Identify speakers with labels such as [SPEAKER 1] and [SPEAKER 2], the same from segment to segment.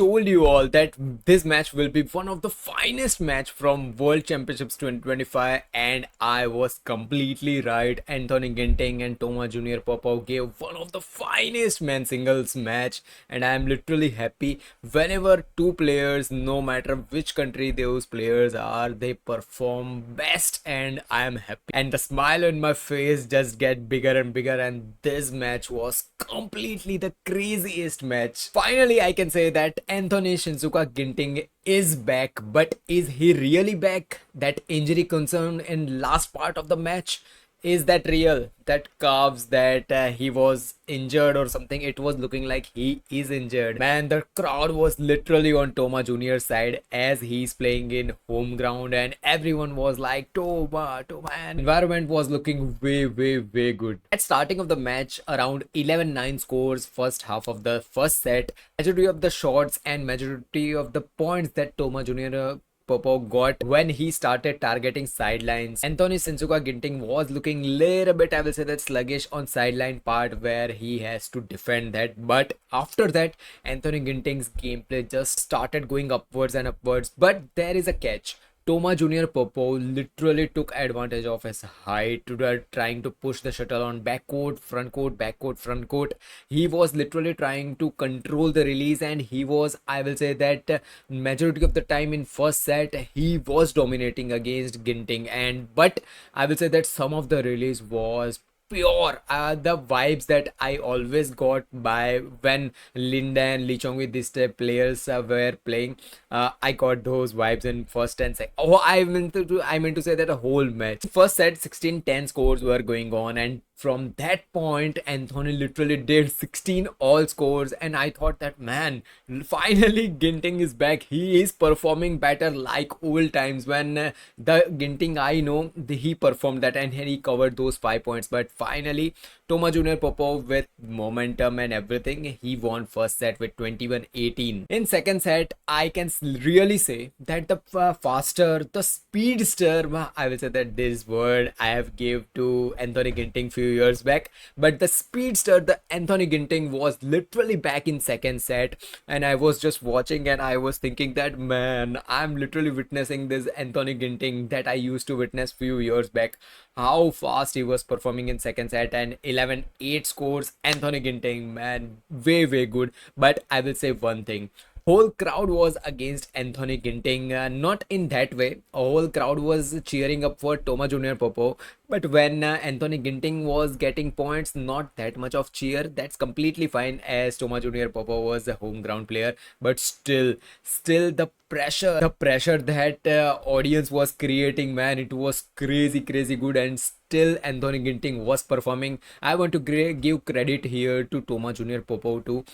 [SPEAKER 1] told you all that this match will be one of the finest match from World Championships 2025, and I was completely right. Anthony Ginting and Toma Junior Popov gave one of the finest men singles match, and I am literally happy whenever two players, no matter which country those players are, they perform best, and I am happy. And the smile on my face just get bigger and bigger, and this match was completely the craziest match. Finally, I can say that Anthony Shinsuka Ginting is back, but is he really back? That injury concern in last part of the match, is that real? That calves that he was injured or something. It was looking like he is injured. Man, the crowd was literally on Toma Junior's side as he's playing in home ground, and everyone was like Toma, Toma. And environment was looking way good. At starting of the match, around 11-9 scores first half of the first set. Majority of the shots and majority of the points that Toma Junior Popov got when he started targeting sidelines. Anthony Shinsuka Ginting was looking little bit, I will say that, sluggish on sideline part where he has to defend that. But after that, Anthony Ginting's gameplay just started going upwards and upwards. But there is a catch. Toma Junior Popov literally took advantage of his height to trying to push the shuttle on backcourt, front court, backcourt, front court. He was literally trying to control the release, and he was, I will say that, majority of the time in first set he was dominating against Ginting. And but I will say that some of the release was pure. The vibes that I always got by when Linda and Lee Chong with these type players were playing, I got those vibes in first and second. Oh, I meant to say that a whole match. First set 16-10 scores were going on, and from that point Anthony literally did 16 all scores, and I thought that, man, finally Ginting is back. He is performing better like old times when the Ginting I know he performed that and he covered those 5 points. But finally Toma Junior Popov, with momentum and everything, he won first set with 21-18. In second set, I can really say that the faster, the speedster, I will say that this word I have gave to Anthony Ginting few years back, but the speedster, the Anthony Ginting, was literally back in second set, and I was just watching and I was thinking that, man, I'm literally witnessing this Anthony Ginting that I used to witness few years back. How fast he was performing in second set, and 11-8 scores. Anthony Ginting, man, way good. But I will say one thing, whole crowd was against Anthony Ginting, not in that way. A whole crowd was cheering up for Toma Junior Popov, but when Anthony Ginting was getting points, not that much of cheer. That's completely fine as Toma Junior Popov was a home ground player, but still the pressure that audience was creating, man, it was crazy good, and still Anthony Ginting was performing. I want to give credit here to Toma Junior Popov too,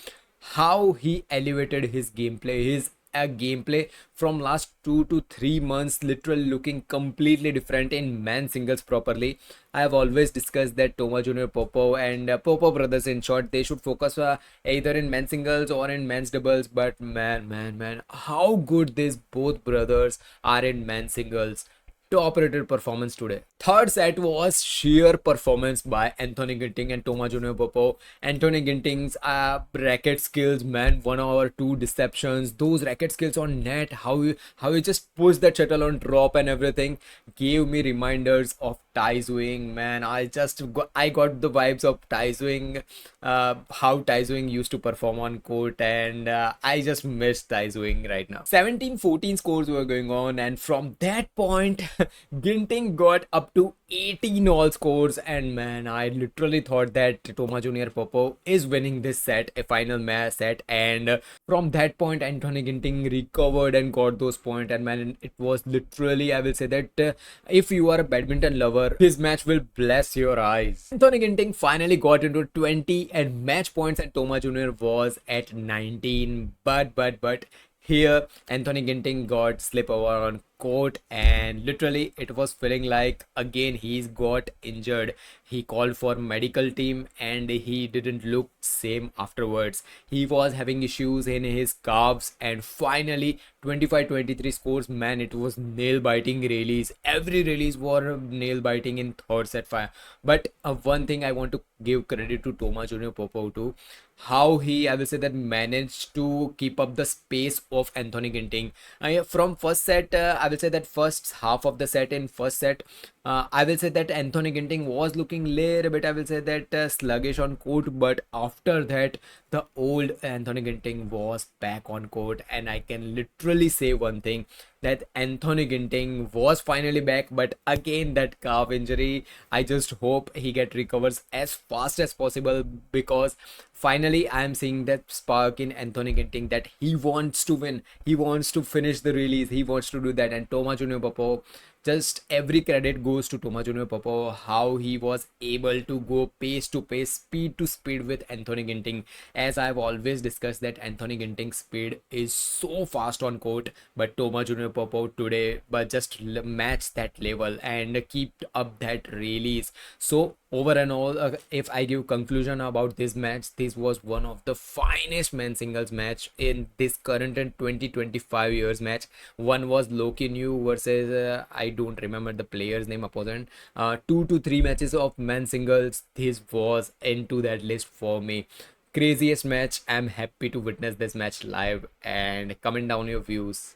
[SPEAKER 1] how he elevated his gameplay. His gameplay from last 2 to 3 months literally looking completely different in man singles properly. I have always discussed that Toma Junior Popov and Popov brothers, in short, they should focus either in men singles or in men's doubles. But man, how good these both brothers are in men singles. Top rated performance today. Third set was sheer performance by Anthony Ginting and Toma Junior Popov. Anthony Ginting's racket skills, man, 1 or 2 deceptions. Those racket skills on net, how you just push that shuttle on drop and everything, gave me reminders of Tai Zwing, man. I got the vibes of Tai Zwing, how Tai Zwing used to perform on court, and I just miss Tai Zwing right now. 17-14 scores were going on, and from that point Ginting got up to 18 all scores, and man, I literally thought that Toma Junior Popov is winning this set, a final match set. And from that point Anthony Ginting recovered and got those points, and man, it was literally, I will say that, if you are a badminton lover, his match will bless your eyes. Anthony Ginting finally got into 20 and match points, and Toma Junior was at 19. But here Anthony Ginting got slip over on court, and literally it was feeling like again he's got injured. He called for medical team and he didn't look same afterwards. He was having issues in his calves, and finally 25-23 scores, man, it was nail biting rallies. Every rallies were nail biting in third set fire. But one thing I want to give credit to Thomas Junior Popov too, how he, I will say that, managed to keep up the space of Anthony Ginting. From first set, I will say that first half of the set in first set, I will say that Anthony Ginting was looking little bit, I will say that, sluggish on court, but after that, the old Anthony Ginting was back on court, and I can literally say one thing, that Anthony Ginting was finally back, but again that calf injury, I just hope he get recovers as fast as possible, because finally I am seeing that spark in Anthony Ginting, that he wants to win, he wants to finish the release, he wants to do that. And Thomas Junior Popov, just every credit goes to Thomas Junior Popov, how he was able to go pace to pace, speed to speed with Anthony Ginting. As I've always discussed, that Anthony Ginting's speed is so fast on court, but Thomas Junior Popov today but just match that level and keep up that release. So over and all, if I give conclusion about this match, this was one of the finest men singles match in this current and 2025 years match. One was Loki New versus, I don't remember the player's name opponent. 2 to 3 matches of men singles, this was into that list for me. Craziest match. I'm happy to witness this match live, and comment down your views.